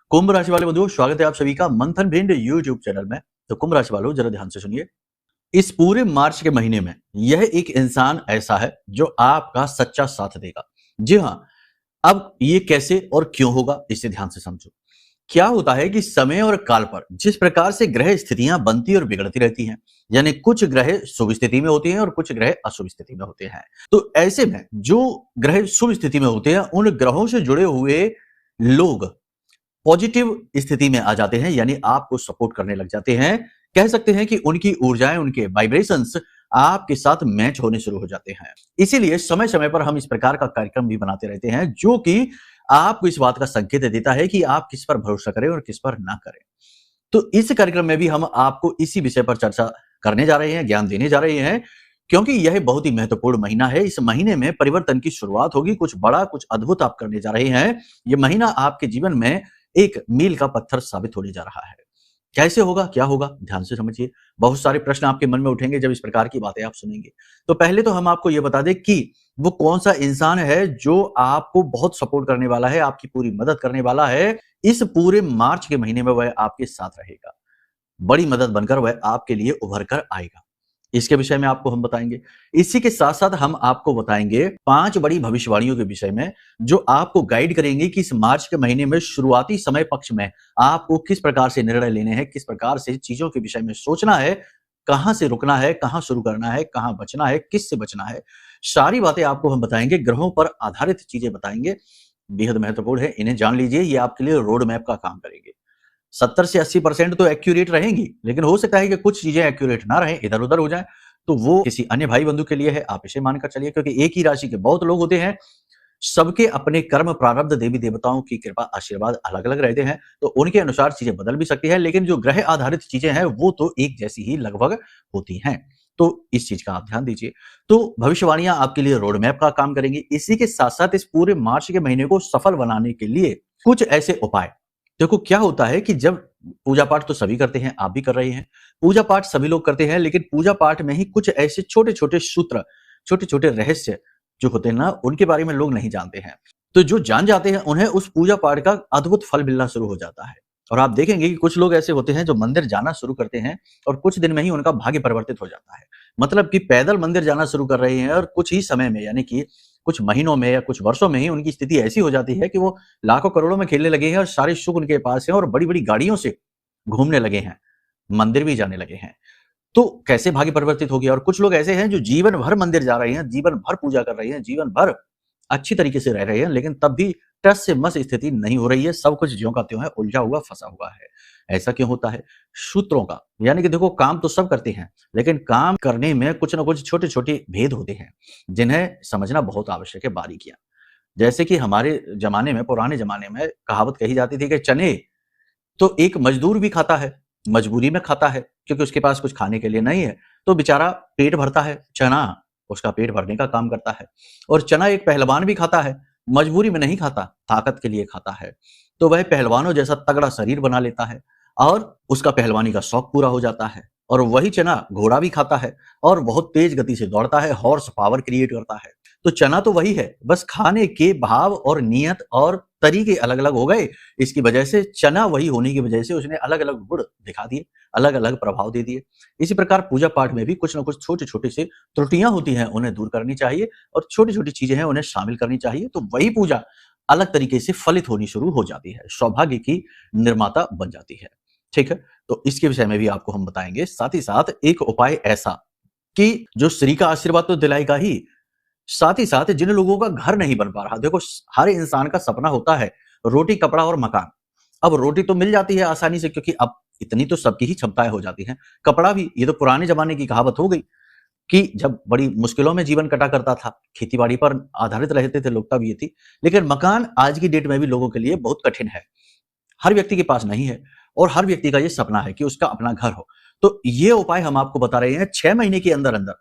कुंभ राशि वाले बंधुओं, स्वागत है आप सभी का मंथन भिंड यूट्यूब चैनल में। तो कुंभ राशि वालों, जरा ध्यान से सुनिए। इस पूरे मार्च के महीने में यह एक इंसान ऐसा है जो आपका सच्चा साथ देगा। जी हाँ, अब ये कैसे और क्यों होगा, इसे ध्यान से समझो। क्या होता है कि समय और काल पर जिस प्रकार से ग्रह स्थितियां बनती और बिगड़ती रहती हैं, यानी कुछ ग्रह शुभ स्थिति में होते हैं और कुछ ग्रह अशुभ स्थिति में होते हैं। तो ऐसे में जो ग्रह शुभ स्थिति में होते हैं, उन ग्रहों से जुड़े हुए लोग पॉजिटिव स्थिति में आ जाते हैं, यानी आपको सपोर्ट करने लग जाते हैं। कह सकते हैं कि उनकी ऊर्जाएं, उनके वाइब्रेशंस आपके साथ मैच होने शुरू हो जाते हैं। इसीलिए समय समय पर हम इस प्रकार का कार्यक्रम भी बनाते रहते हैं, जो कि आपको इस बात का संकेत देता है कि आप किस पर भरोसा करें और किस पर ना करें। तो इस कार्यक्रम में भी हम आपको इसी विषय पर चर्चा करने जा रहे हैं, ज्ञान देने जा रहे हैं, क्योंकि यह बहुत ही महत्वपूर्ण महीना है। इस महीने में परिवर्तन की शुरुआत होगी, कुछ बड़ा, कुछ अद्भुत आप करने जा रहे हैं। यह महीना आपके जीवन में एक मील का पत्थर साबित होने जा रहा है। कैसे होगा, क्या होगा, ध्यान से समझिए। बहुत सारे प्रश्न आपके मन में उठेंगे जब इस प्रकार की बातें आप सुनेंगे। तो पहले तो हम आपको यह बता दें कि वो कौन सा इंसान है जो आपको बहुत सपोर्ट करने वाला है, आपकी पूरी मदद करने वाला है। इस पूरे मार्च के महीने में वह आपके साथ रहेगा, बड़ी मदद बनकर वह आपके लिए उभर कर आएगा। इसके विषय में आपको हम बताएंगे। इसी के साथ साथ हम आपको बताएंगे 5 बड़ी भविष्यवाणियों के विषय में, जो आपको गाइड करेंगे कि इस मार्च के महीने में शुरुआती समय पक्ष में आपको किस प्रकार से निर्णय लेने हैं, किस प्रकार से चीजों के विषय में सोचना है, कहां से रुकना है, कहां शुरू करना है, कहां बचना है, किस से बचना है। सारी बातें आपको हम बताएंगे, ग्रहों पर आधारित चीजें बताएंगे, बेहद महत्वपूर्ण है। इन्हें जान लीजिए, ये आपके लिए रोड मैप का काम करेंगे। 70 से 80% तो एक्यूरेट रहेंगी, लेकिन हो सकता है कि कुछ चीजें एक्यूरेट ना रहें, इधर-उधर हो जाएं, तो वो किसी अन्य भाई बंधु के लिए है, आप इसे मानकर चलिए। क्योंकि एक ही राशि के बहुत लोग होते हैं, सबके अपने कर्म, प्रारब्ध, देवी देवताओं की कृपा, आशीर्वाद अलग-अलग रहते हैं, तो उनके अनुसार चीजें बदल भी सकती है, लेकिन जो ग्रह आधारित चीजें हैं वो तो एक जैसी ही लगभग होती हैं। तो इस चीज का आप ध्यान दीजिए। तो भविष्यवाणियां आपके लिए रोड मैप का काम करेंगी। इसी के साथ-साथ इस पूरे मार्च के महीने को सफल बनाने के लिए कुछ ऐसे उपाय। देखो, क्या होता है कि जब पूजा पाठ तो सभी करते हैं, आप भी कर रहे हैं। पूजा पाठ सभी लोग करते हैं, लेकिन पूजा पाठ में ही कुछ ऐसे छोटे-छोटे सूत्र, छोटे-छोटे रहस्य जो होते हैं ना, उनके बारे में लोग नहीं जानते हैं। तो जो जान जाते हैं, उन्हें उस पूजा पाठ का अद्भुत फल मिलना शुरू हो जाता है। और आप देखेंगे कि कुछ लोग ऐसे होते हैं जो मंदिर जाना शुरू करते हैं और कुछ दिन में ही उनका भाग्य परिवर्तित हो जाता है। मतलब कि पैदल मंदिर जाना शुरू कर रहे हैं और कुछ ही समय में, यानी कि कुछ महीनों में या कुछ वर्षों में ही उनकी स्थिति ऐसी हो जाती है कि वो लाखों करोड़ों में खेलने लगे हैं और सारे सुख उनके पास है और बड़ी-बड़ी गाड़ियों से घूमने लगे हैं, मंदिर भी जाने लगे हैं। तो कैसे भाग्य परिवर्तित हो गया। और कुछ लोग ऐसे हैं जो जीवन भर मंदिर जा रहे हैं, जीवन भर पूजा कर रहे हैं, जीवन भर अच्छी तरीके से रह रहे हैं, लेकिन तब भी टस से मस स्थिति नहीं हो रही है, सब कुछ ज्यों का त्यों है, उलझा हुआ, फंसा हुआ है। ऐसा क्यों होता है? सूत्रों का, यानी कि देखो, काम तो सब करते हैं, लेकिन काम करने में कुछ ना कुछ छोटे-छोटे भेद होते हैं, जिन्हें समझना बहुत आवश्यक है, बारीकियां। जैसे कि हमारे जमाने में, पुराने जमाने में कहावत कही जाती थी कि चने तो एक मजदूर भी खाता है, मजबूरी में खाता है, क्योंकि उसके पास कुछ खाने के लिए नहीं है, तो बेचारा पेट भरता है, चना उसका पेट भरने का काम करता है। और चना एक पहलवान भी खाता है, मजबूरी में नहीं खाता, ताकत के लिए खाता है। तो वह पहलवानों जैसा तगड़ा शरीर बना लेता है और उसका पहलवानी का शौक पूरा हो जाता है। और वही चना घोड़ा भी खाता है और बहुत तेज गति से दौड़ता है, हॉर्स पावर क्रिएट करता है। तो चना तो वही है, बस खाने के भाव और नियत और तरीके अलग-अलग हो गए। इसकी वजह से चना वही होने की वजह से उसने अलग-अलग गुण दिखा दिए, अलग-अलग प्रभाव दे दिए। इसी प्रकार पूजा पाठ में भी कुछ न कुछ छोटे-छोटे से त्रुटियां होती हैं, उन्हें दूर करनी चाहिए और छोटी-छोटी चीजें हैं, उन्हें शामिल करनी चाहिए। तो वही पूजा अलग तरीके से फलित होनी शुरू हो जाती है, सौभाग्य की निर्माता बन जाती है। ठीक है? तो इसके विषय में भी आपको हम बताएंगे। साथ ही साथ एक उपाय ऐसा कि जो श्री का आशीर्वाद तो दिलाएगा ही, साथ ही साथ जिन लोगों का घर नहीं बन पा रहा, देखो, हर इंसान का सपना होता है रोटी, कपड़ा और मकान। अब रोटी तो मिल जाती है आसानी से, क्योंकि अब इतनी तो सबकी ही क्षमताएं हो जाती हैं। कपड़ा भी, ये तो पुराने जमाने की कहावत हो गई कि जब बड़ी मुश्किलों में जीवन कटा करता था, खेती-बाड़ी पर आधारित रहते थे लोग, तब ये थी। लेकिन मकान आज की डेट में भी लोगों के लिए बहुत कठिन है। हर व्यक्ति के पास नहीं है और हर व्यक्ति का ये सपना है कि उसका अपना घर हो। तो ये उपाय हम आपको बता रहे हैं 6 महीने के अंदर-अंदर।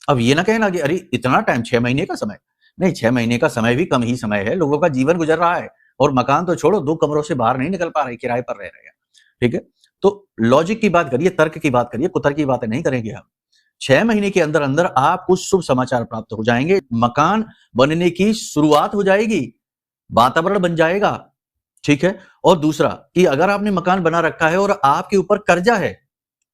अब ये ना कहना कि अरे इतना टाइम, 6 महीने का समय। नहीं, 6 महीने का समय भी कम ही समय है, लोगों का जीवन गुजर रहा है और मकान तो छोड़ो, 2 कमरों से बाहर नहीं निकल पा रहे, किराए पर रह रहे हैं। ठीक है? तो लॉजिक की बात करिए, तर्क की बात करिए, कुतर्क की बातें नहीं करेंगे हम। 6 महीने के अंदर-अंदर आपको शुभ समाचार प्राप्त हो जाएंगे, मकान बनने की शुरुआत हो जाएगी, वातावरण बन जाएगा। ठीक है। और दूसरा कि अगर आपने मकान बना रखा है और आपके ऊपर कर्जा है,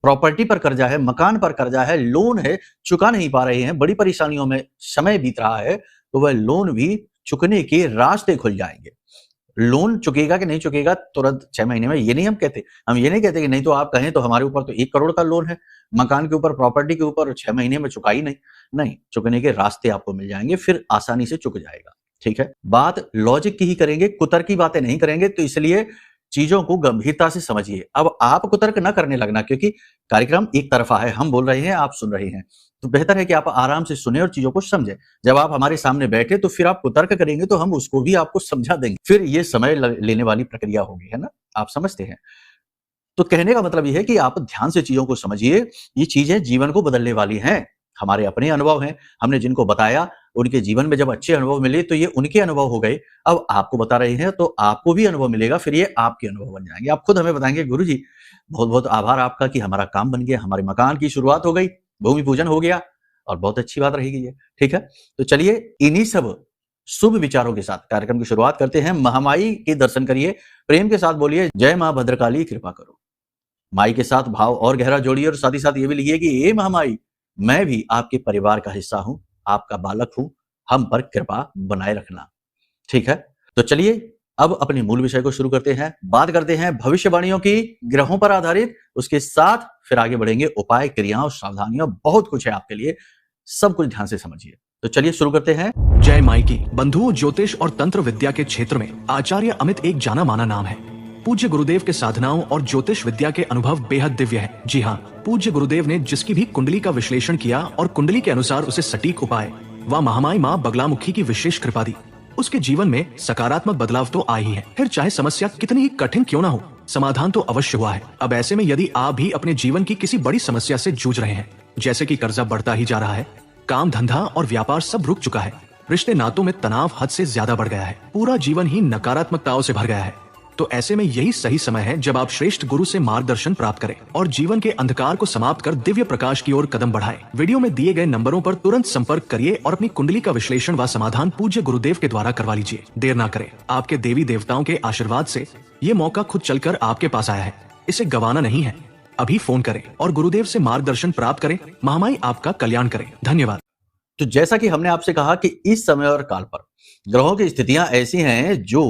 प्रॉपर्टी पर कर्जा है, मकान पर कर्जा है, लोन है, चुका नहीं पा रहे हैं, बड़ी परेशानियों में समय बीत रहा है, तो वह लोन भी चुकने के रास्ते खुल जाएंगे। लोन चुकेगा कि नहीं चुकेगा तुरंत 6 महीने में, ये नहीं हम कहते। हम ये नहीं कहते कि नहीं तो आप कहें तो हमारे ऊपर तो 1 करोड़ का लोन है, मकान के ऊपर, प्रॉपर्टी के ऊपर, 6 महीने में चुका ही नहीं। नहीं, चुकने के रास्ते आपको मिल जाएंगे, फिर आसानी से चुक जाएगा। ठीक है। बात लॉजिक की ही करेंगे, कुतर्क की बातें नहीं करेंगे, तो इसलिए चीजों को गंभीरता से समझिए। अब आप कुतर्क न करने लगना, क्योंकि कार्यक्रम एक तरफा है, हम बोल रहे हैं, आप सुन रहे हैं, तो बेहतर है कि आप आराम से सुने और चीजों को समझें। जब आप हमारे सामने बैठे तो फिर आप कुतर्क करेंगे तो हम उसको भी आपको समझा देंगे, फिर ये समय लेने वाली प्रक्रिया होगी, है ना? आप समझते हैं। तो कहने का मतलब ये है कि आप ध्यान से चीजों को समझिए, ये चीजें जीवन को बदलने वाली हैं। हमारे अपने अनुभव हैं, हमने जिनको बताया उनके जीवन में जब अच्छे अनुभव मिले तो ये उनके अनुभव हो गए। अब आपको बता रहे हैं तो आपको भी अनुभव मिलेगा, फिर ये आपके अनुभव बन जाएंगे। आप खुद हमें बताएंगे, गुरुजी बहुत बहुत आभार आपका कि हमारा काम बन गया, हमारे मकान की शुरुआत हो गई, भूमि पूजन हो गया, और बहुत अच्छी बात रहेगी ये। ठीक है। तो चलिए इन्हीं सब शुभ विचारों के साथ कार्यक्रम की शुरुआत करते हैं। महामाई के दर्शन करिए, प्रेम के साथ बोलिए, जय मां भद्रकाली कृपा करो। माई के साथ भाव और गहरा जोड़िए और साथ ही साथ ये भी लिखिए कि हे महामाई, मैं भी आपके परिवार का हिस्सा हूं, आपका बालक हूं, हम पर कृपा बनाए रखना। ठीक है। तो चलिए अब अपने मूल विषय को शुरू करते हैं। बात करते हैं भविष्यवाणियों की, ग्रहों पर आधारित, उसके साथ फिर आगे बढ़ेंगे उपाय, क्रियाओं, सावधानियां, बहुत कुछ है आपके लिए, सब कुछ ध्यान से समझिए। तो चलिए शुरू करते हैं। जय माई की। बंधुओं, ज्योतिष और तंत्र विद्या के क्षेत्र में आचार्य अमित एक जाना माना नाम है। पूज्य गुरुदेव के साधनाओं और ज्योतिष विद्या के अनुभव बेहद दिव्य है। जी हाँ, पूज्य गुरुदेव ने जिसकी भी कुंडली का विश्लेषण किया और कुंडली के अनुसार उसे सटीक उपाय व महामाई माँ बगलामुखी की विशेष कृपा दी, उसके जीवन में सकारात्मक बदलाव तो आ ही है। फिर चाहे समस्या कितनी ही कठिन क्यों ना हो, समाधान तो अवश्य हुआ है। अब ऐसे में यदि आप भी अपने जीवन की किसी बड़ी समस्या से जूझ रहे हैं, जैसे कि कर्जा बढ़ता ही जा रहा है, काम धंधा और व्यापार सब रुक चुका है, रिश्ते नातों में तनाव हद से ज्यादा बढ़ गया है, पूरा जीवन ही नकारात्मकताओं से भर गया है, तो ऐसे में यही सही समय है जब आप श्रेष्ठ गुरु से मार्गदर्शन प्राप्त करें और जीवन के अंधकार को समाप्त कर दिव्य प्रकाश की ओर कदम बढ़ाएं। वीडियो में दिए गए नंबरों पर तुरंत संपर्क करिए और अपनी कुंडली का विश्लेषण व समाधान पूज्य गुरुदेव के द्वारा करवा लीजिए। देर ना करें, आपके देवी देवताओं के आशीर्वाद से ये मौका खुद चलकर आपके पास आया है, इसे गंवाना नहीं है। अभी फोन करें और गुरुदेव से मार्गदर्शन प्राप्त करें। महामाई आपका कल्याण करें। धन्यवाद। तो जैसा कि हमने आपसे कहा कि इस समय और काल पर ग्रहों की स्थितियां ऐसी हैं जो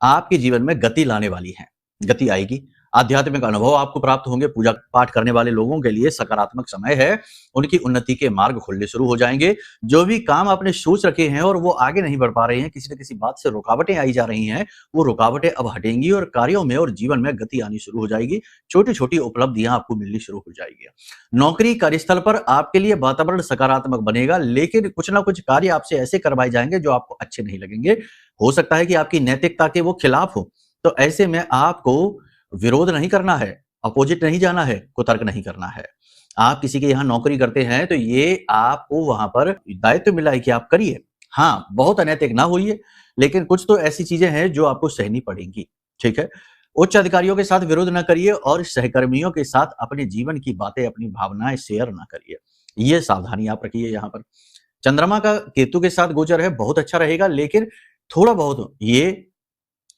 आपके जीवन में गति लाने वाली हैं। गति आएगी, आध्यात्मिक अनुभव आपको प्राप्त होंगे, पूजा पाठ करने वाले लोगों के लिए सकारात्मक समय है, उनकी उन्नति के मार्ग खुलने शुरू हो जाएंगे। जो भी काम आपने सोच रखे हैं और वो आगे नहीं बढ़ पा रहे हैं, किसी न किसी बात से रुकावटें आई जा रही हैं, वो रुकावटें अब हटेंगी और कार्यों में और जीवन में गति आनी शुरू हो जाएगी। छोटी छोटी उपलब्धियां आपको मिलनी शुरू हो जाएगी। नौकरी कार्यस्थल पर आपके लिए वातावरण सकारात्मक बनेगा, लेकिन कुछ ना कुछ कार्य आपसे ऐसे करवाए जाएंगे जो आपको अच्छे नहीं लगेंगे। हो सकता है कि आपकी नैतिकता के वो खिलाफ हो, तो ऐसे में आपको विरोध नहीं करना है, अपोजिट नहीं जाना है, कुतर्क नहीं करना है। आप किसी के यहाँ नौकरी करते हैं तो ये आपको वहां पर दायित्व मिला है कि आप करिए। हाँ, बहुत अनैतिक ना होइए, लेकिन कुछ तो ऐसी चीजें हैं जो आपको सहनी पड़ेंगी। ठीक है। उच्च अधिकारियों के साथ विरोध ना करिए और सहकर्मियों के साथ अपने जीवन की बातें, अपनी भावनाएं शेयर ना करिए। ये सावधानी आप रखिए। यहाँ पर चंद्रमा का केतु के साथ गोचर है, बहुत अच्छा रहेगा, लेकिन थोड़ा बहुत ये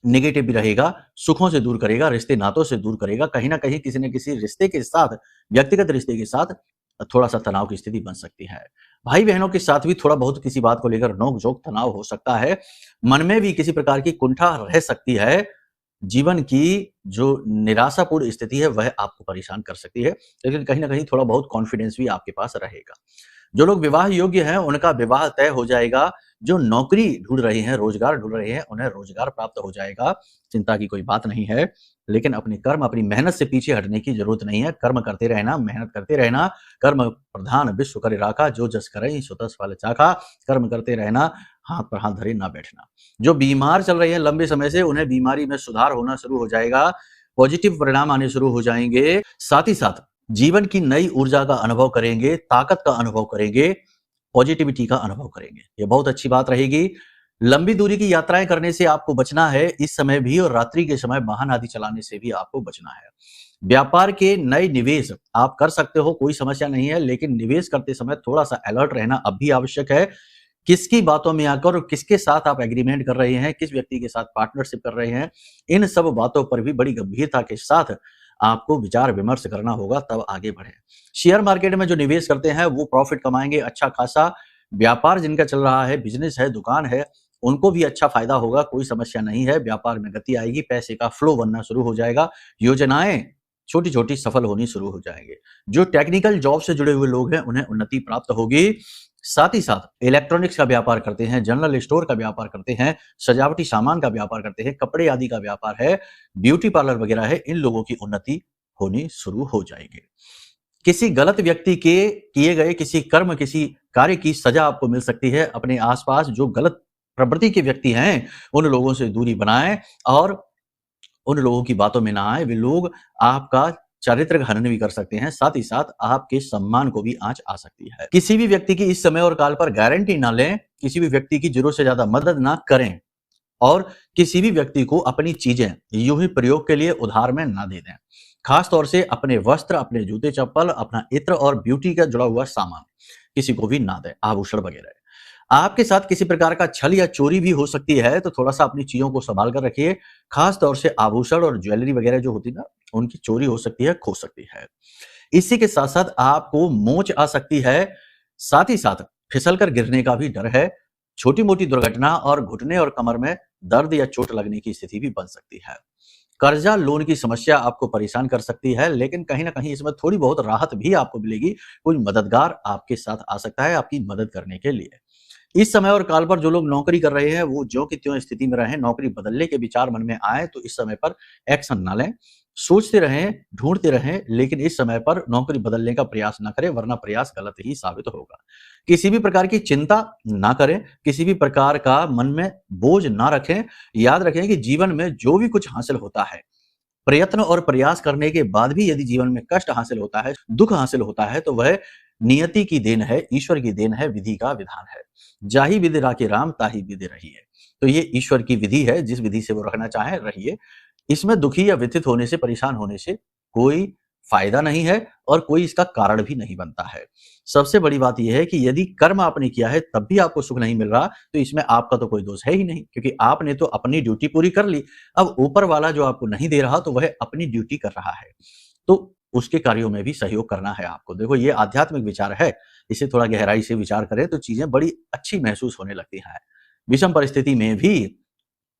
नेगेटिव भी रहेगा, सुखों से दूर करेगा, रिश्ते नातों से दूर करेगा। कहीं ना कहीं किसी न किसी रिश्ते के साथ, व्यक्तिगत रिश्ते के साथ थोड़ा सा तनाव की स्थिति बन सकती है। भाई बहनों के साथ भी थोड़ा बहुत किसी बात को लेकर नोक झोंक, तनाव हो सकता है। मन में भी किसी प्रकार की कुंठा रह सकती है। जीवन की जो निराशापूर्ण स्थिति है वह आपको परेशान कर सकती है, लेकिन कहीं ना कहीं थोड़ा बहुत कॉन्फिडेंस भी आपके पास रहेगा। जो लोग विवाह योग्य हैं उनका विवाह तय हो जाएगा। जो नौकरी ढूंढ रहे हैं, रोजगार ढूंढ रहे हैं, उन्हें रोजगार प्राप्त हो जाएगा। चिंता की कोई बात नहीं है, लेकिन अपने कर्म, अपनी मेहनत से पीछे हटने की जरूरत नहीं है। कर्म करते रहना, मेहनत करते रहना। कर्म प्रधान विश्व करे राखा, जो जस करे सो तस फल चाखा। कर्म करते रहना, हाथ पर हाथ धरे ना बैठना। जो बीमार चल रहे हैं लंबे समय से, उन्हें बीमारी में सुधार होना शुरू हो जाएगा, पॉजिटिव परिणाम आने शुरू हो जाएंगे। साथ ही साथ जीवन की नई ऊर्जा का अनुभव करेंगे, ताकत का अनुभव करेंगे, पॉजिटिविटी का अनुभव करेंगे। ये बहुत अच्छी बात रहेगी। लंबी दूरी की यात्राएं करने से आपको बचना है इस समय भी, और रात्रि के समय वाहन आदि चलाने से भी आपको बचना है। व्यापार के नए निवेश आप कर सकते हो, कोई समस्या नहीं है, लेकिन निवेश करते समय थोड़ा सा अलर्ट रहना अब भी आवश्यक है। किसकी बातों में आकर और किसके साथ आप एग्रीमेंट कर रहे हैं, किस व्यक्ति के साथ पार्टनरशिप कर रहे हैं, इन सब बातों पर भी बड़ी गंभीरता के साथ आपको विचार विमर्श करना होगा, तब आगे बढ़ें। शेयर मार्केट में जो निवेश करते हैं वो प्रॉफिट कमाएंगे, अच्छा खासा व्यापार जिनका चल रहा है, बिजनेस है, दुकान है, उनको भी अच्छा फायदा होगा, कोई समस्या नहीं है, व्यापार में गति आएगी, पैसे का फ्लो बनना शुरू हो जाएगा, योजनाएं छोटी-छोटी सफल होनी शुरू हो जाएंगे। जो टेक्निकल जॉब से जुड़े हुए लोग हैं उन्हें उन्नति प्राप्त होगी। साथ ही साथ इलेक्ट्रॉनिक्स का व्यापार करते हैं, जनरल स्टोर का व्यापार करते हैं, सजावटी सामान का व्यापार करते हैं, कपड़े आदि का व्यापार है, ब्यूटी पार्लर वगैरह है, इन लोगों की उन्नति होनी शुरू हो जाएगी। किसी गलत व्यक्ति के किए गए किसी कर्म, किसी कार्य की सजा आपको मिल सकती है। अपने आसपास जो गलत प्रवृत्ति के व्यक्ति हैं, उन लोगों से दूरी बनाएं और उन लोगों की बातों में ना आए। वे लोग आपका चारित्र का हनन भी कर सकते हैं, साथ ही साथ आपके सम्मान को भी आंच आ सकती है। किसी भी व्यक्ति की इस समय और काल पर गारंटी ना लें, किसी भी व्यक्ति की जरूरत से ज्यादा मदद ना करें और किसी भी व्यक्ति को अपनी चीजें यूं ही प्रयोग के लिए उधार में ना दे दें। खास तौर से अपने वस्त्र, अपने जूते चप्पल, अपना इत्र और ब्यूटी का जुड़ा हुआ सामान किसी को भी ना दें, आभूषण वगैरह। आपके साथ किसी प्रकार का छल या चोरी भी हो सकती है, तो थोड़ा सा अपनी चीजों को संभाल कर रखिए। खास तौर से आभूषण और ज्वेलरी वगैरह जो होती है ना, उनकी चोरी हो सकती है, खो सकती है। इसी के साथ साथ आपको मोच आ सकती है, साथ ही साथ फिसल कर गिरने का भी डर है। छोटी मोटी दुर्घटना और घुटने और कमर में दर्द या चोट लगने की स्थिति भी बन सकती है। कर्जा लोन की समस्या आपको परेशान कर सकती है, लेकिन कहीं ना कहीं इसमें थोड़ी बहुत राहत भी आपको मिलेगी। कोई मददगार आपके साथ आ सकता है आपकी मदद करने के लिए। इस समय और काल पर जो लोग नौकरी कर रहे हैं वो ज्यों की त्यों स्थिति में रहें, नौकरी बदलने के विचार मन में आए तो इस समय पर एक्शन ना लें, सोचते रहें, ढूंढते रहें, लेकिन इस समय पर नौकरी बदलने का प्रयास ना करें, वरना प्रयास गलत ही साबित होगा। किसी भी प्रकार की चिंता ना करें, किसी भी प्रकार का मन में बोझ ना रखें। याद रखें कि जीवन में जो भी कुछ हासिल होता है, प्रयत्न और प्रयास करने के बाद भी यदि जीवन में कष्ट हासिल होता है, दुख हासिल होता है, तो वह नियति की देन है, ईश्वर की देन है, विधि का विधान है। जाहि विधि राखे राम ताहि विधि रहिए। तो ये ईश्वर की विधि है, जिस विधि से वो रखना चाहे रहिए। इसमें दुखी या व्यथित होने से, परेशान होने से कोई फायदा नहीं है और कोई इसका कारण भी नहीं बनता है। सबसे बड़ी बात यह है कि यदि कर्म आपने किया है तब भी आपको सुख नहीं मिल रहा, तो इसमें आपका तो कोई दोष है ही नहीं, क्योंकि आपने तो अपनी ड्यूटी पूरी कर ली। अब ऊपर वाला जो आपको नहीं दे रहा, तो वह अपनी ड्यूटी कर रहा है, तो उसके कार्यों में भी सहयोग करना है आपको। देखो, ये आध्यात्मिक विचार है, इसे थोड़ा गहराई से विचार करें तो चीजें बड़ी अच्छी महसूस होने लगती हैं। विषम परिस्थिति में भी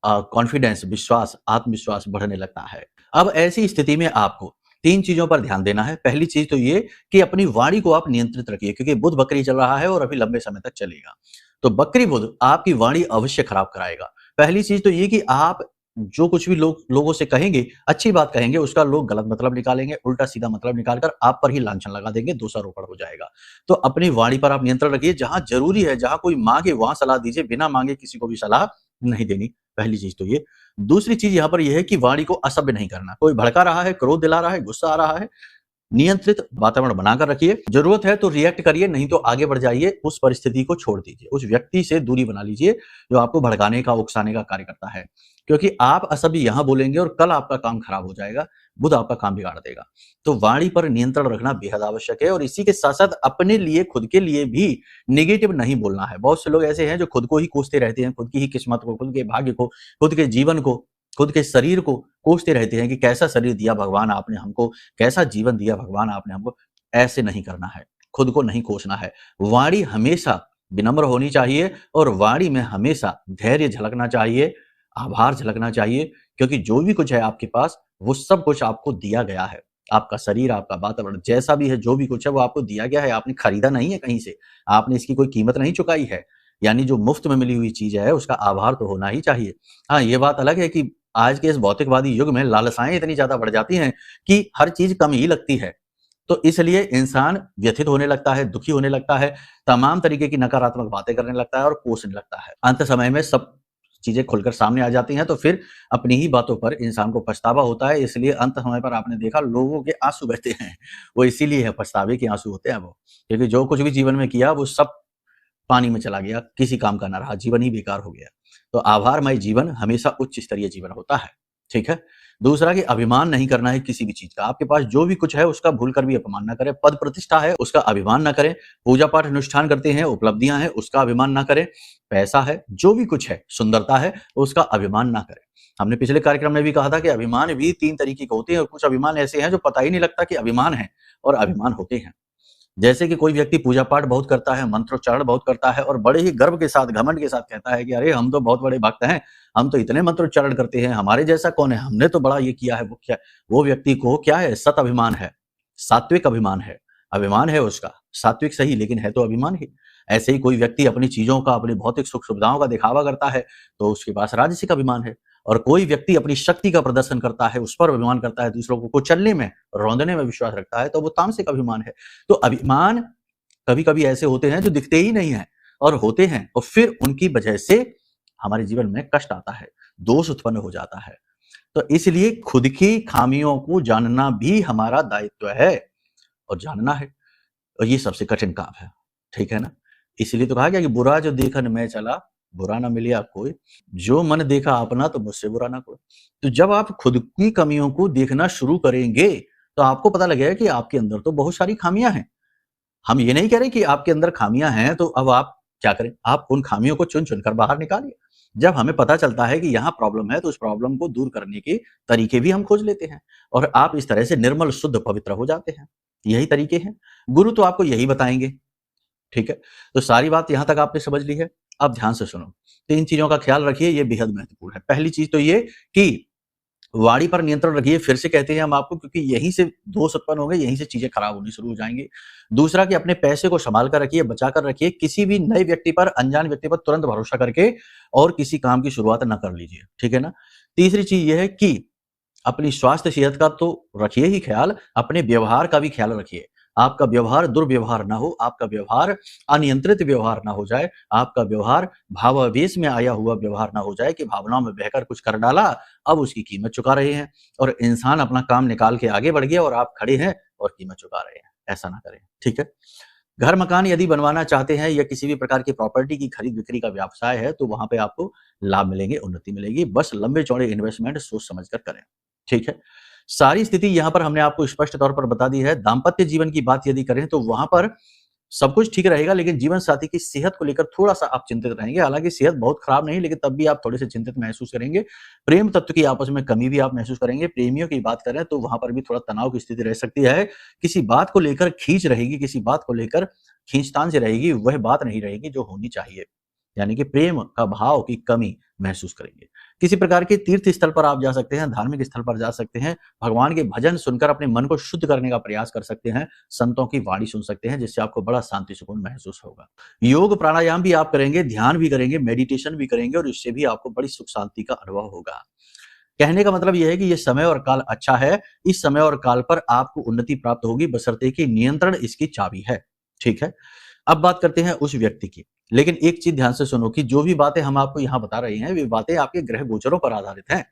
कॉन्फिडेंस, विश्वास, आत्मविश्वास बढ़ने लगता है। अब ऐसी स्थिति में आपको 3 चीजों पर ध्यान देना है। पहली चीज तो ये कि अपनी वाणी को आप नियंत्रित रखिए, क्योंकि बुध बकरी चल रहा है और अभी लंबे समय तक चलेगा। तो बकरी बुध आपकी वाणी अवश्य खराब कराएगा। पहली चीज तो ये कि आप जो कुछ भी लोगों से कहेंगे, अच्छी बात कहेंगे, उसका लोग गलत मतलब निकालेंगे, उल्टा सीधा मतलब निकालकर आप पर ही लांछन लगा देंगे, दोषारोपण हो जाएगा। तो अपनी वाणी पर आप नियंत्रण रखिए। जहां जरूरी है, जहां कोई मांगे वहां सलाह दीजिए, बिना मांगे किसी को भी सलाह नहीं देनी। पहली चीज तो ये। दूसरी चीज यहां पर यह है कि वाणी को असभ्य नहीं करना। कोई भड़का रहा है, क्रोध दिला रहा है, गुस्सा आ रहा है, नियंत्रित वातावरण बनाकर रखिए। जरूरत है तो रिएक्ट करिए, नहीं तो आगे बढ़ जाइए। उस परिस्थिति को छोड़ दीजिए, उस व्यक्ति से दूरी बना लीजिए जो आपको भड़काने का, उकसाने का कार्य करता है, क्योंकि आप असभ्य यहां बोलेंगे और कल आपका काम खराब हो जाएगा, बुध आपका काम बिगाड़ देगा। तो वाणी पर नियंत्रण रखना बेहद आवश्यक है। और इसी के साथ साथ अपने लिए, खुद के लिए भी निगेटिव नहीं बोलना है। बहुत से लोग ऐसे हैं जो खुद को ही कोसते रहते हैं, खुद की ही किस्मत को, खुद के भाग्य को, खुद के जीवन को, खुद के शरीर को कोसते रहते हैं कि कैसा शरीर दिया भगवान आपने हमको, कैसा जीवन दिया भगवान आपने हमको। ऐसे नहीं करना है, खुद को नहीं कोसना है। वाणी हमेशा विनम्र होनी चाहिए और वाणी में हमेशा धैर्य झलकना चाहिए, आभार झलकना चाहिए, क्योंकि जो भी कुछ है आपके पास वो सब कुछ आपको दिया गया है। आपका शरीर, आपका वातावरण, जैसा भी है, जो भी कुछ है वो आपको दिया गया है। आपने खरीदा नहीं है कहीं से, आपने इसकी कोई कीमत नहीं चुकाई है। यानी जो मुफ्त में मिली हुई चीज है उसका आभार तो होना ही चाहिए। हाँ, ये बात अलग है कि आज के इस भौतिकवादी युग में लालसाएं इतनी ज्यादा बढ़ जाती हैं कि हर चीज कम ही लगती है, तो इसलिए इंसान व्यथित होने लगता है, दुखी होने लगता है, तमाम तरीके की नकारात्मक बातें करने लगता है और कोसने लगता है। अंत समय में सब चीजें खुलकर सामने आ जाती हैं, तो फिर अपनी ही बातों पर इंसान को पछतावा होता है। इसलिए अंत समय पर आपने देखा लोगों के आंसू बहते हैं, वो इसीलिए है, पछतावे के आंसू होते हैं वो, क्योंकि जो कुछ भी जीवन में किया वो सब पानी में चला गया, किसी काम का ना रहा, जीवन ही बेकार हो गया। तो आभारमय जीवन हमेशा उच्च स्तरीय जीवन होता है। ठीक है। दूसरा कि अभिमान नहीं करना है किसी भी चीज का। आपके पास जो भी कुछ है उसका भूलकर भी अपमान ना करें। पद प्रतिष्ठा है उसका अभिमान ना करें। पूजा पाठ अनुष्ठान करते हैं, उपलब्धियां हैं, उसका अभिमान ना करें। पैसा है, जो भी कुछ है, सुंदरता है, उसका अभिमान ना करें। हमने पिछले कार्यक्रम में भी कहा था कि अभिमान भी 3 तरीके के होते हैं और कुछ अभिमान ऐसे हैं जो पता ही नहीं लगता कि अभिमान है और अभिमान होते हैं। जैसे कि कोई व्यक्ति पूजा पाठ बहुत करता है, मंत्रोच्चारण बहुत करता है और बड़े ही गर्व के साथ, घमंड के साथ कहता है कि अरे हम तो बहुत बड़े भक्त हैं, हम तो इतने मंत्रोच्चारण करते हैं, हमारे जैसा कौन है, हमने तो बड़ा ये किया है, वो किया है। वो व्यक्ति को क्या है? सत अभिमान है, सात्विक अभिमान है, अभिमान है उसका, सात्विक सही लेकिन है तो अभिमान ही। ऐसे ही कोई व्यक्ति अपनी चीजों का, अपनी भौतिक सुख सुविधाओं का दिखावा करता है तो उसके पास राजसिक अभिमान है। और कोई व्यक्ति अपनी शक्ति का प्रदर्शन करता है, उस पर अभिमान करता है, दूसरों को कुचलने में, रौंदने में विश्वास रखता है, तो वो तामसिक अभिमान है। तो अभिमान कभी-कभी ऐसे होते हैं जो दिखते ही नहीं हैं और होते हैं और फिर उनकी वजह से हमारे जीवन में कष्ट आता है, दोष उत्पन्न हो जाता है। तो इसलिए खुद की खामियों को जानना भी हमारा दायित्व है और जानना है, और ये सबसे कठिन काम है, ठीक है ना? इसलिए तो कहा गया कि बुरा जो देखन मैं चला, बुरा ना मिलिया कोई, जो मन देखा अपना तो मुझसे बुरा ना कोई। तो जब आप खुद की कमियों को देखना शुरू करेंगे, तो आपको पता लगेगा कि आपके अंदर तो बहुत सारी खामियां हैं। हम ये नहीं कह रहे कि आपके अंदर खामियां हैं तो अब आप क्या करें? आप उन खामियों को चुन-चुन कर बाहर निकालिए। जब हमें पता चलता है कि यहाँ प्रॉब्लम है, तो उस प्रॉब्लम को दूर करने के तरीके भी हम खोज लेते हैं और आप इस तरह से निर्मल, शुद्ध, पवित्र हो जाते हैं। यही तरीके हैं। गुरु तो आपको यही बताएंगे, ठीक है? तो सारी बात यहाँ तक आपने समझ ली है। अब ध्यान से सुनो। 3 चीज़ों का ख्याल रखिए, ये बेहद महत्वपूर्ण है। पहली चीज़ तो ये कि वाणी पर नियंत्रण रखिए, फिर से कहते हैं हम आपको, क्योंकि यहीं से दोष उत्पन्न होंगे, यहीं से चीज़ें खराब होनी शुरू हो जाएँगी। दूसरा कि अपने पैसे को सँभाल कर रखिए, बचा कर रखिए, किसी भी नए व्यक्ति पर, अनजान व्यक्ति पर तुरंत भरोसा करके और किसी काम की शुरुआत ना कर लीजिए, ठीक है ना? तीसरी चीज़ ये है कि अपनी स्वास्थ्य सेहत का तो रखिए ही ख्याल, अपने व्यवहार का भी ख्याल रखिए। आपका व्यवहार दुर्व्यवहार ना हो, आपका व्यवहार अनियंत्रित व्यवहार ना हो जाए, आपका व्यवहार भावावेश में आया हुआ व्यवहार ना हो जाए कि भावनाओं में बहकर कुछ कर डाला, अब उसकी कीमत चुका रहे हैं और इंसान अपना काम निकाल के आगे बढ़ गया और आप खड़े हैं और कीमत चुका रहे हैं। ऐसा ना करें, ठीक है? घर मकान यदि बनवाना चाहते हैं या किसी भी प्रकार की प्रॉपर्टी की खरीद-बिक्री का व्यवसाय है, तो वहाँ पे आपको लाभ मिलेंगे, उन्नति मिलेगी। बस लंबे-चौड़े इन्वेस्टमेंट सोच समझ कर करें, ठीक है? सारी स्थिति यहाँ पर हमने आपको स्पष्ट तौर पर बता दी है। दाम्पत्य जीवन की बात यदि करें तो वहाँ पर सब कुछ ठीक रहेगा, लेकिन जीवन साथी की सेहत को लेकर थोड़ा-सा आप चिंतित रहेंगे। हालाँकि सेहत बहुत खराब नहीं, लेकिन तब भी आप थोड़े-से चिंतित महसूस करेंगे। प्रेम तत्व की आपस में कमी भी आप महसूस करेंगे। प्रेमियों की बात करें तो वहाँ पर भी थोड़ा तनाव की स्थिति रह सकती है। किसी बात को लेकर खींच रहेगी, किसी बात को लेकर खींचतान से रहेगी, वह बात नहीं रहेगी जो होनी चाहिए। यानी कि प्रेम का भाव की कमी महसूस करेंगे। किसी प्रकार के तीर्थ स्थल पर आप जा सकते हैं, धार्मिक स्थल पर जा सकते हैं, भगवान के भजन सुनकर अपने मन को शुद्ध करने का प्रयास कर सकते हैं, संतों की वाणी सुन सकते हैं, जिससे आपको बड़ा शांति सुकून महसूस होगा। योग प्राणायाम भी आप करेंगे, ध्यान भी करेंगे, मेडिटेशन भी करेंगे और इससे भी आपको बड़ी सुख शांति का अनुभव होगा। कहने का मतलब यह है कि ये समय और काल अच्छा है, इस समय और काल पर आपको उन्नति प्राप्त होगी, बशर्ते कि नियंत्रण इसकी चाबी है, ठीक है? अब बात करते हैं उस व्यक्ति की। लेकिन एक चीज़ ध्यान से सुनो कि जो भी बातें हम आपको यहाँ बता रहे हैं, वे बातें आपके ग्रह गोचरों पर आधारित हैं।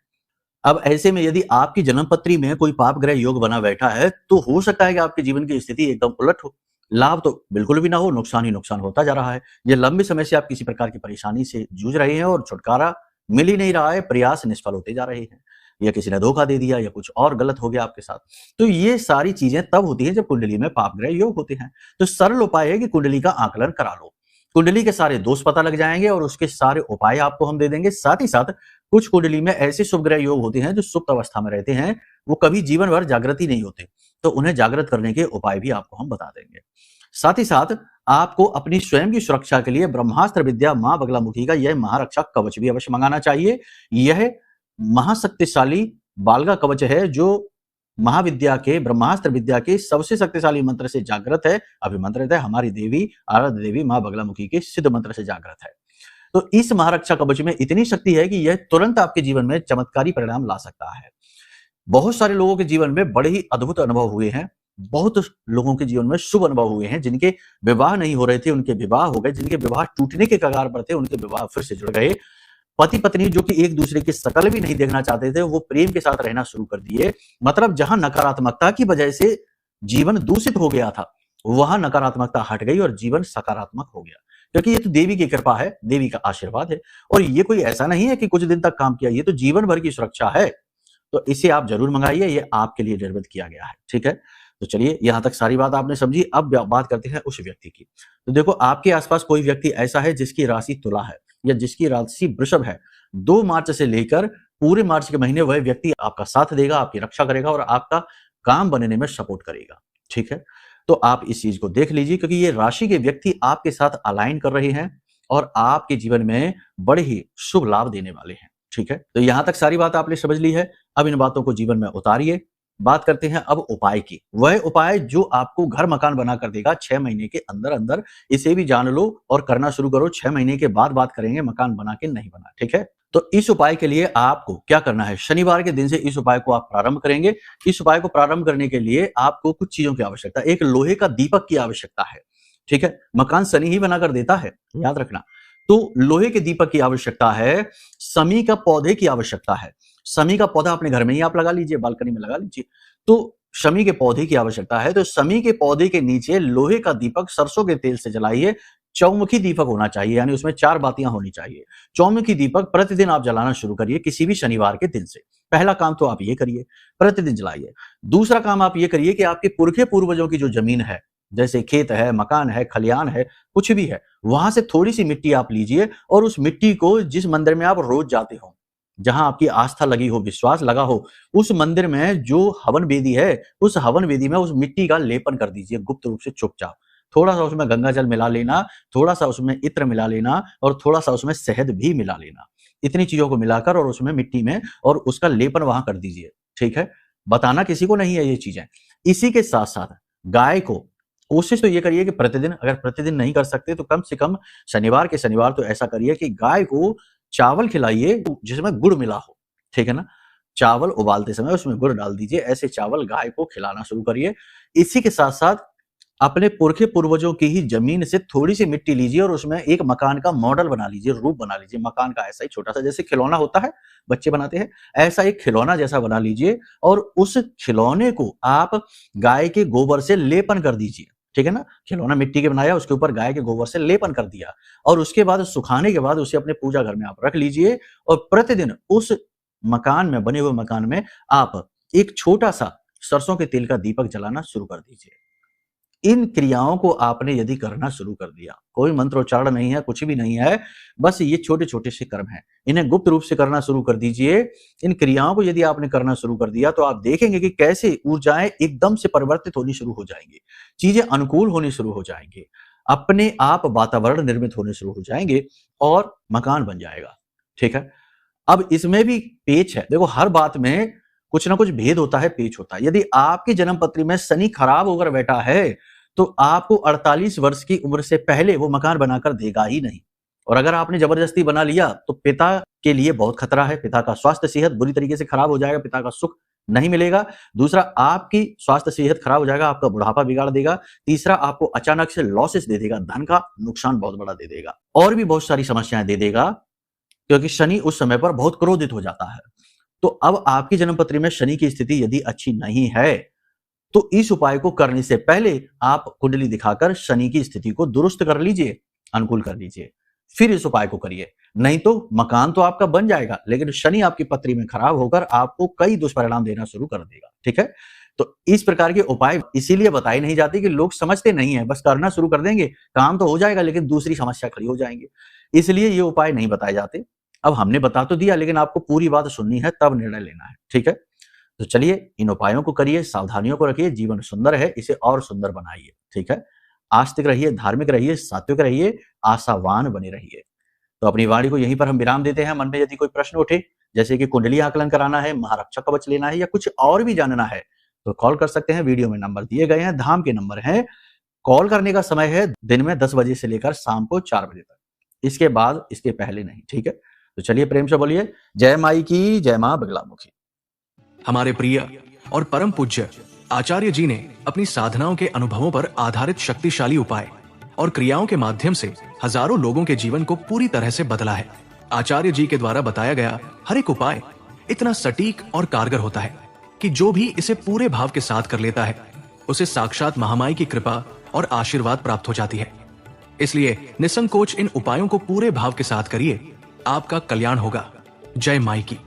अब ऐसे में यदि आपकी जन्म पत्री में कोई पाप ग्रह योग बना बैठा है, तो हो सकता है कि आपके जीवन की स्थिति एकदम उलट हो। लाभ तो बिल्कुल भी ना हो, नुकसान ही नुकसान होता जा रहा है। ये लंबे समय से आप किसी प्रकार की परेशानी से जूझ रहे हैं और छुटकारा मिल ही नहीं रहा है, प्रयास निष्फल होते जा रहे हैं। या किसी ने धोखा दे दिया या कुछ और गलत हो गया आपके साथ। तो ये सारी चीजें तब होती हैं जब कुंडली में पाप ग्रह योग होते हैं। तो सरल उपाय है कि कुंडली का आकलन करा लो। कुंडली के सारे दोष पता लग जाएंगे और उसके सारे उपाय आपको हम दे देंगे। साथ ही साथ कुछ कुंडली में ऐसे शुभ ग्रह योग होते हैं जो सुप्त अवस्था में रहते हैं, वो कभी जीवन भर जागृत ही नहीं होते, तो उन्हें जागृत करने के उपाय भी आपको हम बता देंगे। साथ ही साथ आपको अपनी स्वयं की सुरक्षा के लिए ब्रह्मास्त्र विद्या मां बगलामुखी का यह महारक्षा कवच भी अवश्य मंगाना चाहिए। यह महाशक्तिशाली बालगा कवच है जो महाविद्या के, ब्रह्मास्त्र विद्या के सबसे शक्तिशाली मंत्र से जागृत है, अभिमंत्रित है। हमारी देवी, आराध्य देवी मां बगलामुखी के सिद्ध मंत्र से जागृत है। तो इस महारक्षा कवच में इतनी शक्ति है कि यह तुरंत आपके जीवन में चमत्कारी परिणाम ला सकता है। बहुत सारे लोगों के जीवन में बड़े ही अद्भुत अनुभव हुए हैं। बहुत लोगों के जीवन में शुभ अनुभव हुए हैं। जिनके विवाह नहीं हो रहे थे, उनके विवाह हो गए। जिनके विवाह टूटने के कगार पर थे, उनके विवाह फिर से जुड़ गए। पति पत्नी जो कि एक दूसरे की शकल भी नहीं देखना चाहते थे, वो प्रेम के साथ रहना शुरू कर दिए। मतलब जहां नकारात्मकता की वजह से जीवन दूषित हो गया था, वहां नकारात्मकता हट गई और जीवन सकारात्मक हो गया। क्योंकि ये तो देवी की कृपा है, देवी का आशीर्वाद है। और ये कोई ऐसा नहीं है कि कुछ दिन तक काम किया, ये तो जीवन भर की सुरक्षा है। तो इसे आप जरूर मंगाइए, ये आपके लिए निर्मित किया गया है। ठीक है, तो चलिए यहां तक सारी बात आपने समझी। अब बात करते हैं उस व्यक्ति की। तो देखो, आपके आसपास कोई व्यक्ति ऐसा है जिसकी राशि तुला है या जिसकी राशि वृषभ है। 2 मार्च से लेकर पूरे मार्च के महीने वह व्यक्ति आपका साथ देगा, आपकी रक्षा करेगा और आपका काम बनने में सपोर्ट करेगा। ठीक है, तो आप इस चीज को देख लीजिए, क्योंकि ये राशि के व्यक्ति आपके साथ अलाइन कर रहे हैं और आपके जीवन में बड़े ही शुभ लाभ देने वाले हैं। ठीक है, तो यहां तक सारी बात आपने समझ ली है। अब इन बातों को जीवन में उतारिए। बात करते हैं अब उपाय की। वह उपाय जो आपको घर मकान बना कर देगा 6 महीने के अंदर अंदर। इसे भी जान लो और करना शुरू करो। 6 महीने के बाद बात करेंगे मकान बना के नहीं बना। ठीक है, तो इस उपाय के लिए आपको क्या करना है, शनिवार के दिन से इस उपाय को आप प्रारंभ करेंगे। इस उपाय को प्रारंभ करने के लिए आपको कुछ चीजों की आवश्यकता, एक लोहे का दीपक की आवश्यकता है। ठीक है, मकान शनि ही बनाकर देता है, याद रखना। तो लोहे के दीपक की आवश्यकता है, समी का पौधे की आवश्यकता है। समी का पौधा अपने घर में ही आप लगा लीजिए, बालकनी में लगा लीजिए। तो शमी के पौधे की आवश्यकता है, तो शमी के पौधे के नीचे लोहे का दीपक सरसों के तेल से जलाइए। चौमुखी दीपक होना चाहिए, यानी उसमें 4 बातियां होनी चाहिए। चौमुखी दीपक प्रतिदिन आप जलाना शुरू करिए, किसी भी शनिवार के दिन से। पहला काम तो आप ये करिए, प्रतिदिन जलाइए। दूसरा काम आप ये करिए कि आपके पुरखे पूर्वजों की जो जमीन है, जैसे खेत है, मकान है, खलियान है, कुछ भी है, वहां से थोड़ी सी मिट्टी आप लीजिए और उस मिट्टी को जिस मंदिर में आप रोज जाते हो, जहां आपकी आस्था लगी हो, विश्वास लगा हो, उस मंदिर में जो हवन वेदी है, उस हवन वेदी में उस मिट्टी का लेपन कर दीजिए गुप्त रूप से, चुपचाप। थोड़ा सा उसमें गंगा जल मिला लेना, थोड़ा सा उसमें इत्र मिला लेना और थोड़ा सा उसमें शहद भी मिला लेना। इतनी चीजों को मिलाकर और उसमें मिट्टी में और उसका लेपन वहां कर दीजिए। ठीक है, बताना किसी को नहीं है ये चीजें। इसी के साथ साथ गाय को कोशिश तो ये करिए कि प्रतिदिन, अगर प्रतिदिन नहीं कर सकते तो कम से कम शनिवार के शनिवार तो ऐसा करिए कि गाय को चावल खिलाइए जिसमें गुड़ मिला हो। ठीक है ना, चावल उबालते समय उसमें गुड़ डाल दीजिए, ऐसे चावल गाय को खिलाना शुरू करिए। इसी के साथ साथ अपने पुरखे पूर्वजों की ही जमीन से थोड़ी सी मिट्टी लीजिए और उसमें एक मकान का मॉडल बना लीजिए, रूप बना लीजिए मकान का, ऐसा ही छोटा सा, जैसे खिलौना होता है बच्चे बनाते हैं, ऐसा एक खिलौना जैसा बना लीजिए और उस खिलौने को आप गाय के गोबर से लेपन कर दीजिए। ठीक है ना, खिलौना मिट्टी के बनाया, उसके ऊपर गाय के गोबर से लेपन कर दिया और उसके बाद सुखाने के बाद उसे अपने पूजा घर में आप रख लीजिए और प्रतिदिन उस मकान में, बने हुए मकान में आप एक छोटा सा सरसों के तेल का दीपक जलाना शुरू कर दीजिए। इन क्रियाओं को आपने यदि करना शुरू कर दिया, कोई मंत्रोच्चारण नहीं है, कुछ भी नहीं है, बस ये छोटे छोटे से कर्म हैं, इन्हें गुप्त रूप से करना शुरू कर दीजिए। इन क्रियाओं को यदि आपने करना शुरू कर दिया तो आप देखेंगे कि कैसे ऊर्जाएं एकदम से परिवर्तित होनी शुरू हो जाएंगी, चीजें अनुकूल होनी शुरू हो जाएंगी, अपने आप वातावरण निर्मित होने शुरू हो जाएंगे और मकान बन जाएगा। ठीक है, अब इसमें भी पेच है। देखो, हर बात में कुछ ना कुछ भेद होता है, पेच होता है। यदि आपकी जन्म पत्री में शनि खराब होकर बैठा है तो आपको 48 वर्ष की उम्र से पहले वो मकान बनाकर देगा ही नहीं। और अगर आपने जबरदस्ती बना लिया तो पिता के लिए बहुत खतरा है, पिता का स्वास्थ्य सेहत बुरी तरीके से खराब हो जाएगा, पिता का सुख नहीं मिलेगा। दूसरा, आपकी स्वास्थ्य सेहत खराब हो जाएगा, आपका बुढ़ापा बिगाड़ देगा। तीसरा, आपको अचानक से लॉसेस दे देगा, धन का नुकसान बहुत बड़ा दे देगा और भी बहुत सारी समस्याएं दे देगा, क्योंकि शनि उस समय पर बहुत क्रोधित हो जाता है। तो अब आपकी जन्मपत्री में शनि की स्थिति यदि अच्छी नहीं है तो इस उपाय को करने से पहले आप कुंडली दिखाकर शनि की स्थिति को दुरुस्त कर लीजिए, अनुकूल कर लीजिए, फिर इस उपाय को करिए। नहीं तो मकान तो आपका बन जाएगा लेकिन शनि आपकी पत्री में खराब होकर आपको कई दुष्परिणाम देना शुरू कर देगा। ठीक है, तो इस प्रकार के उपाय इसीलिए बताए नहीं जाते कि लोग समझते नहीं है, बस करना शुरू कर देंगे, काम तो हो जाएगा लेकिन दूसरी समस्या खड़ी हो जाएंगी, इसलिए ये उपाय नहीं बताए जाते। अब हमने बता तो दिया लेकिन आपको पूरी बात सुननी है, तब निर्णय लेना है। ठीक है, तो चलिए इन उपायों को करिए, सावधानियों को रखिए, जीवन सुंदर है, इसे और सुंदर बनाइए। ठीक है, आस्तिक रहिए, धार्मिक रहिए, सात्विक रहिए, आशावान बने रहिए। तो अपनी वाणी को यहीं पर हम विराम देते हैं। मन में यदि कोई प्रश्न उठे, जैसे कि कुंडली आकलन कराना है, महारक्षा कवच लेना है या कुछ और भी जानना है, तो कॉल कर सकते हैं। वीडियो में नंबर दिए गए हैं, धाम के नंबर हैं। कॉल करने का समय है दिन में 10 बजे से लेकर शाम को 4 बजे तक, इसके बाद, इसके पहले नहीं। ठीक है, तो चलिए प्रेम से बोलिए जय माई की, जय मां बगलामुखी। हमारे प्रिय और परम पूज्य आचार्य जी ने अपनी साधनाओं के अनुभवों पर आधारित शक्तिशाली उपाय और क्रियाओं के माध्यम से हजारों लोगों के जीवन को पूरी तरह से बदला है। आचार्य जी के द्वारा बताया गया हर एक उपाय इतना सटीक और कारगर होता है कि जो भी इसे पूरे भाव के साथ कर लेता है उसे साक्षात महामाई की कृपा और आशीर्वाद प्राप्त हो जाती है। इसलिए निसंकोच इन उपायों को पूरे भाव के साथ करिए, आपका कल्याण होगा। जय माई की।